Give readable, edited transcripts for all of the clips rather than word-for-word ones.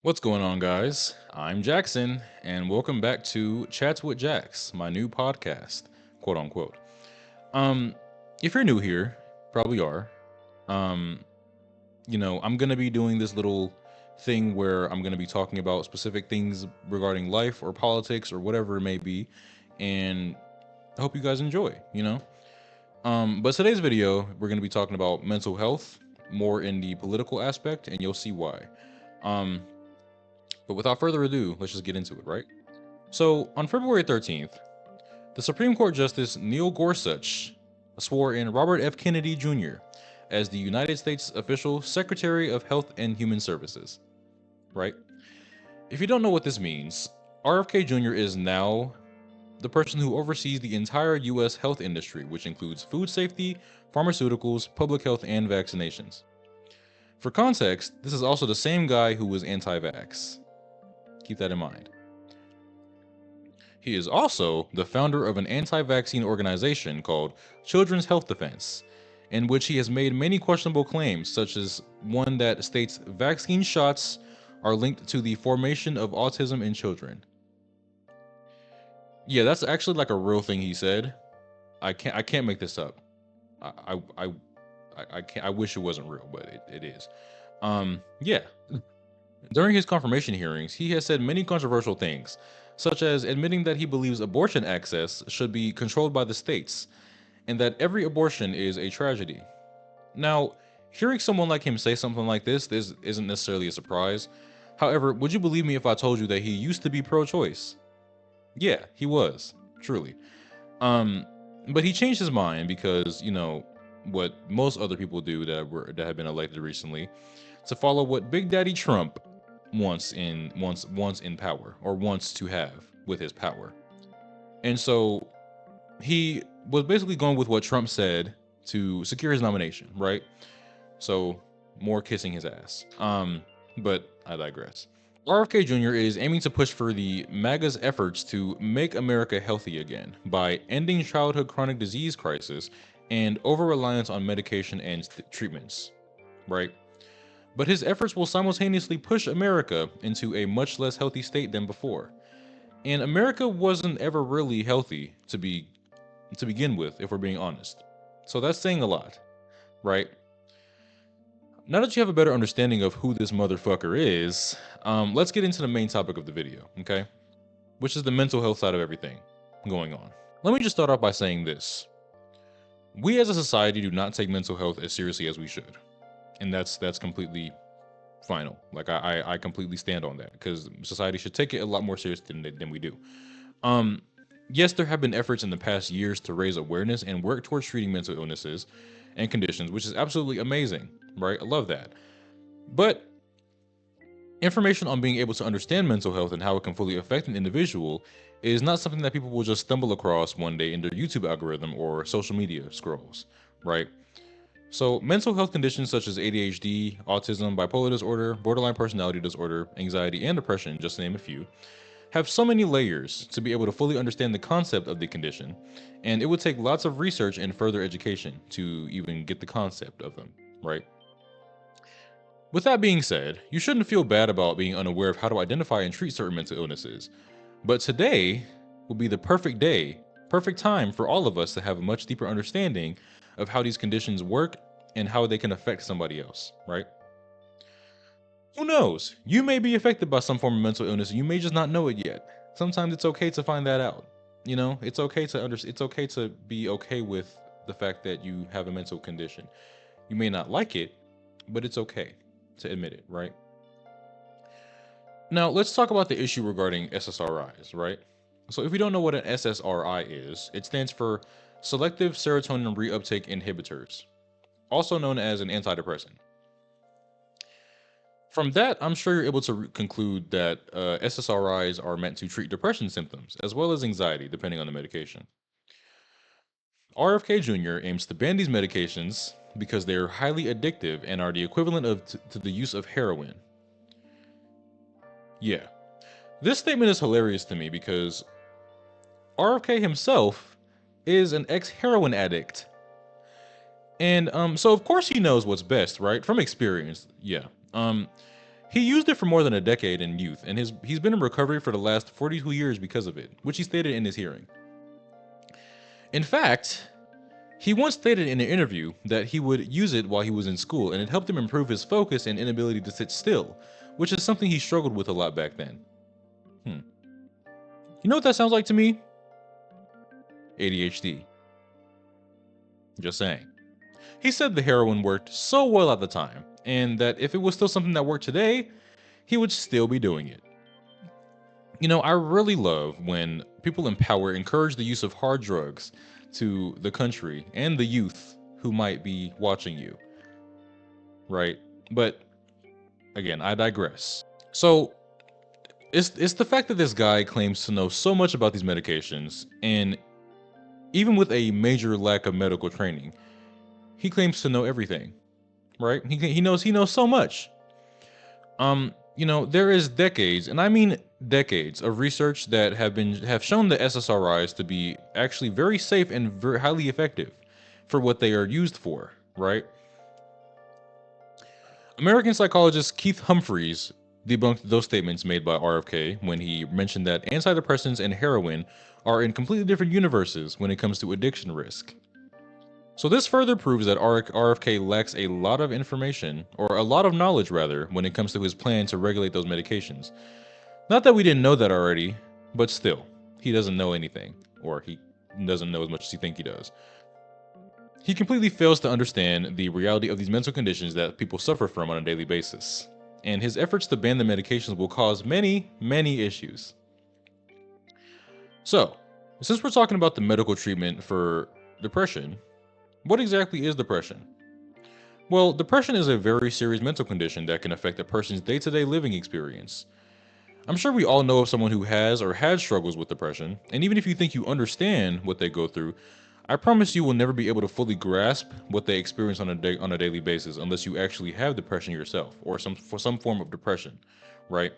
What's going on, guys? I'm Jackson, and welcome back to Chats with Jax, my new podcast, quote unquote. Um, if you're new here, probably are. Um, I'm gonna be doing this little thing where I'm gonna be talking about specific things regarding life or politics or whatever it may be, and I hope you guys enjoy. But today's video, we're gonna be talking about mental health, more in the political aspect, and you'll see why. Um, but without further ado, let's just get into it, right? So, on February 13th, the Supreme Court Justice Neil Gorsuch swore in Robert F. Kennedy Jr. as the United States official Secretary of Health and Human Services, right? If you don't know what this means, RFK Jr. is now the person who oversees the entire US health industry, which includes food safety, pharmaceuticals, public health, and vaccinations. For context, this is also the same guy who was anti vax. Keep that in mind. He is also the founder of an anti vaccine organization called Children's Health Defense, in which he has made many questionable claims, such as one that states vaccine shots are linked to the formation of autism in children. Yeah, that's actually like a real thing he said. I can't make this up. I I I, I can't. I wish it wasn't real, but it is. Yeah. During his confirmation hearings, he has said many controversial things, such as admitting that he believes abortion access should be controlled by the states and that every abortion is a tragedy. Now, hearing someone like him say something like this isn't necessarily a surprise. However, would you believe me if I told you that he used to be pro-choice? Yeah, he was, truly. Um, but he changed his mind because, what most other people do that have been elected recently, to follow what Big Daddy Trump wants in power or wants to have with his power. And so he was basically going with what Trump said to secure his nomination, right? So more kissing his ass. But I digress. RFK Jr. is aiming to push for the MAGA's efforts to make America healthy again by ending childhood chronic disease crisis and over reliance on medication and treatments, right? But his efforts will simultaneously push America into a much less healthy state than before. And America wasn't ever really healthy to begin with, if we're being honest. So that's saying a lot, right? Now that you have a better understanding of who this motherfucker is, let's get into the main topic of the video, okay? Which is the mental health side of everything going on. Let me just start off by saying this. We as a society do not take mental health as seriously as we should. And that's completely final. Like I completely stand on that because society should take it a lot more serious than we do. Um, yes, there have been efforts in the past years to raise awareness and work towards treating mental illnesses and conditions, which is absolutely amazing, right? I love that. But information on being able to understand mental health and how it can fully affect an individual is not something that people will just stumble across one day in their YouTube algorithm or social media scrolls, right? So, mental health conditions such as ADHD, autism, bipolar disorder, borderline personality disorder, anxiety, and depression, just to name a few, have so many layers to be able to fully understand the concept of the condition, and it would take lots of research and further education to even get the concept of them, right? With that being said, you shouldn't feel bad about being unaware of how to identify and treat certain mental illnesses, but today will be the perfect day, perfect time for all of us to have a much deeper understanding of how these conditions work and how they can affect somebody else, right? Who knows? You may be affected by some form of mental illness and you may just not know it yet. Sometimes it's okay to find that out. It's okay to it's okay to be okay with the fact that you have a mental condition. You may not like it, but it's okay to admit it, right? Now, let's talk about the issue regarding SSRIs, right? So, if you don't know what an SSRI is, it stands for selective serotonin reuptake inhibitors, also known as an antidepressant. From that, I'm sure you're able to conclude that SSRIs are meant to treat depression symptoms as well as anxiety, depending on the medication. RFK Jr. aims to ban these medications because they are highly addictive and are the equivalent to the use of heroin. Yeah. This statement is hilarious to me because RFK himself is an ex-heroin addict. And so of course he knows what's best, right? From experience. Yeah. Um He used it for more than a decade in youth, and he's been in recovery for the last 42 years because of it, which he stated in his hearing. In fact, he once stated in an interview that he would use it while he was in school, and it helped him improve his focus and inability to sit still, which is something he struggled with a lot back then. You know what that sounds like to me? ADHD. Just saying. He said the heroin worked so well at the time, and that if it was still something that worked today, he would still be doing it. You know, I really love when people in power encourage the use of hard drugs to the country and the youth who might be watching you. Right? But again, I digress. So it's the fact that this guy claims to know so much about these medications, and even with a major lack of medical training, he claims to know everything. Right? He knows so much. You know, there is decades, and I mean decades, of research that have shown the SSRIs to be actually very safe and very highly effective for what they are used for, right? American psychologist Keith Humphreys debunked those statements made by RFK when he mentioned that antidepressants and heroin are in completely different universes when it comes to addiction risk. So this further proves that RFK lacks a lot of information, or a lot of knowledge rather, when it comes to his plan to regulate those medications. Not that we didn't know that already, but still, he doesn't know anything, or he doesn't know as much as he thinks he does. He completely fails to understand the reality of these mental conditions that people suffer from on a daily basis, and his efforts to ban the medications will cause many, many issues. So, since we're talking about the medical treatment for depression, what exactly is depression? Well, depression is a very serious mental condition that can affect a person's day-to-day living experience. I'm sure we all know of someone who has or had struggles with depression, and even if you think you understand what they go through, I promise you will never be able to fully grasp what they experience on a daily basis unless you actually have depression yourself, or some form of depression, right?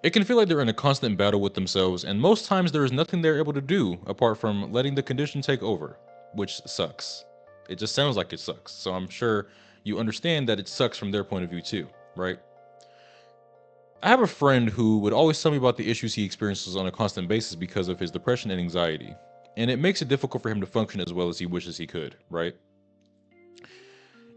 It can feel like they're in a constant battle with themselves, and most times there is nothing they're able to do apart from letting the condition take over, which sucks. It just sounds like it sucks. So I'm sure you understand that it sucks from their point of view too, right? I have a friend who would always tell me about the issues he experiences on a constant basis because of his depression and anxiety, and it makes it difficult for him to function as well as he wishes he could, right?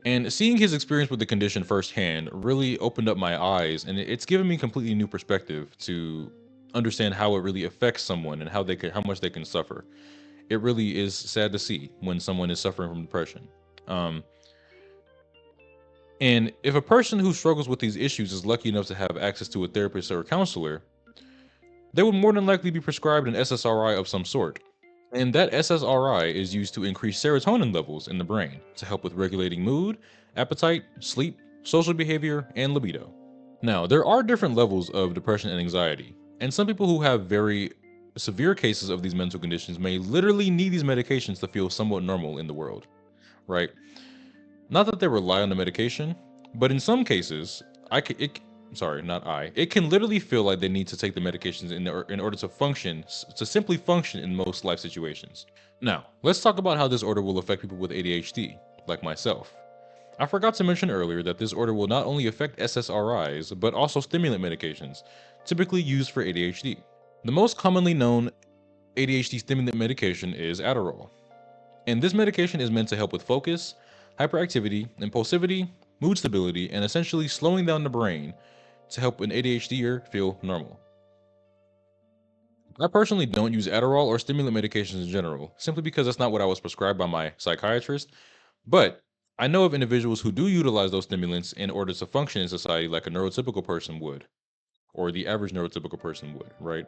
And seeing his experience with the condition firsthand really opened up my eyes, and it's given me completely new perspective to understand how it really affects someone and how much they can suffer. It really is sad to see when someone is suffering from depression. And if a person who struggles with these issues is lucky enough to have access to a therapist or a counselor, they would more than likely be prescribed an SSRI of some sort. And that SSRI is used to increase serotonin levels in the brain to help with regulating mood, appetite, sleep, social behavior, and libido. Now, there are different levels of depression and anxiety, and some people who have very severe cases of these mental conditions may literally need these medications to feel somewhat normal in the world, right? Not that they rely on the medication, but in some cases, it can literally feel like they need to take the medications in order to function, to simply function in most life situations. Now, let's talk about how this order will affect people with ADHD, like myself. I forgot to mention earlier that this order will not only affect SSRIs, but also stimulant medications, typically used for ADHD. The most commonly known ADHD stimulant medication is Adderall. And this medication is meant to help with focus, hyperactivity, impulsivity, mood stability, and essentially slowing down the brain to help an ADHDer feel normal. I personally don't use Adderall or stimulant medications in general, simply because that's not what I was prescribed by my psychiatrist, but I know of individuals who do utilize those stimulants in order to function in society like a neurotypical person would, or the average neurotypical person would, right?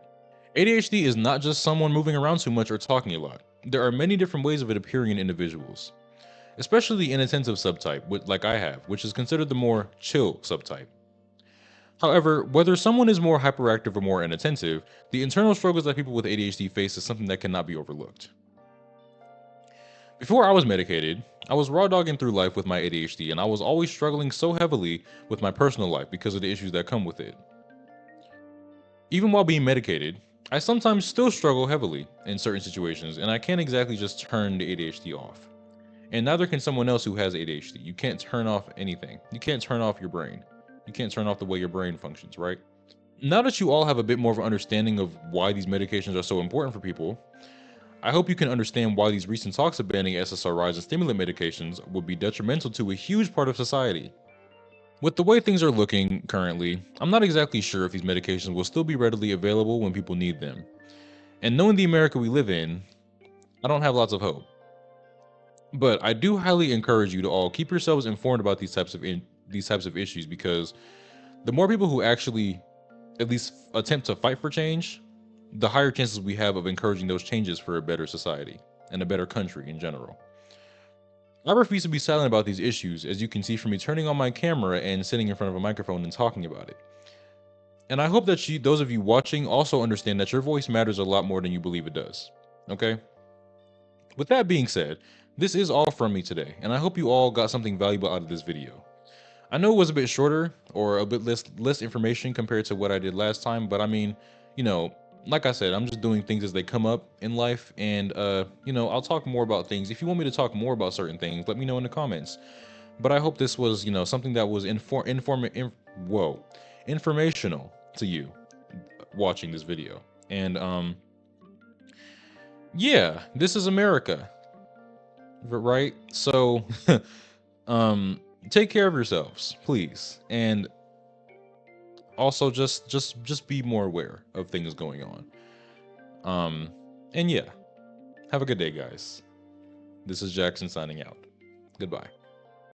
ADHD is not just someone moving around too much or talking a lot. There are many different ways of it appearing in individuals, especially the inattentive subtype, like I have, which is considered the more chill subtype. However, whether someone is more hyperactive or more inattentive, the internal struggles that people with ADHD face is something that cannot be overlooked. Before I was medicated, I was raw dogging through life with my ADHD, and I was always struggling so heavily with my personal life because of the issues that come with it. Even while being medicated, I sometimes still struggle heavily in certain situations, and I can't exactly just turn the ADHD off. And neither can someone else who has ADHD. You can't turn off anything. You can't turn off your brain. You can't turn off the way your brain functions, right? Now that you all have a bit more of an understanding of why these medications are so important for people, I hope you can understand why these recent talks of banning SSRIs and stimulant medications would be detrimental to a huge part of society. With the way things are looking currently, I'm not exactly sure if these medications will still be readily available when people need them. And knowing the America we live in, I don't have lots of hope. But I do highly encourage you to all keep yourselves informed about these types of issues, because the more people who actually at least attempt to fight for change, the higher chances we have of encouraging those changes for a better society and a better country in general. I refuse to be silent about these issues, as you can see from me turning on my camera and sitting in front of a microphone and talking about it. And I hope that those of you watching also understand that your voice matters a lot more than you believe it does. Okay? With that being said, this is all from me today, and I hope you all got something valuable out of this video. I know it was a bit shorter, or a bit less information compared to what I did last time, but I mean, you know, like I said, I'm just doing things as they come up in life, and I'll talk more about things. If you want me to talk more about certain things, let me know in the comments. But I hope this was, something that was informational to you watching this video. And yeah, this is America, right? So take care of yourselves, please. And also just be more aware of things going on. And yeah, have a good day, guys. This is Jackson signing out. Goodbye.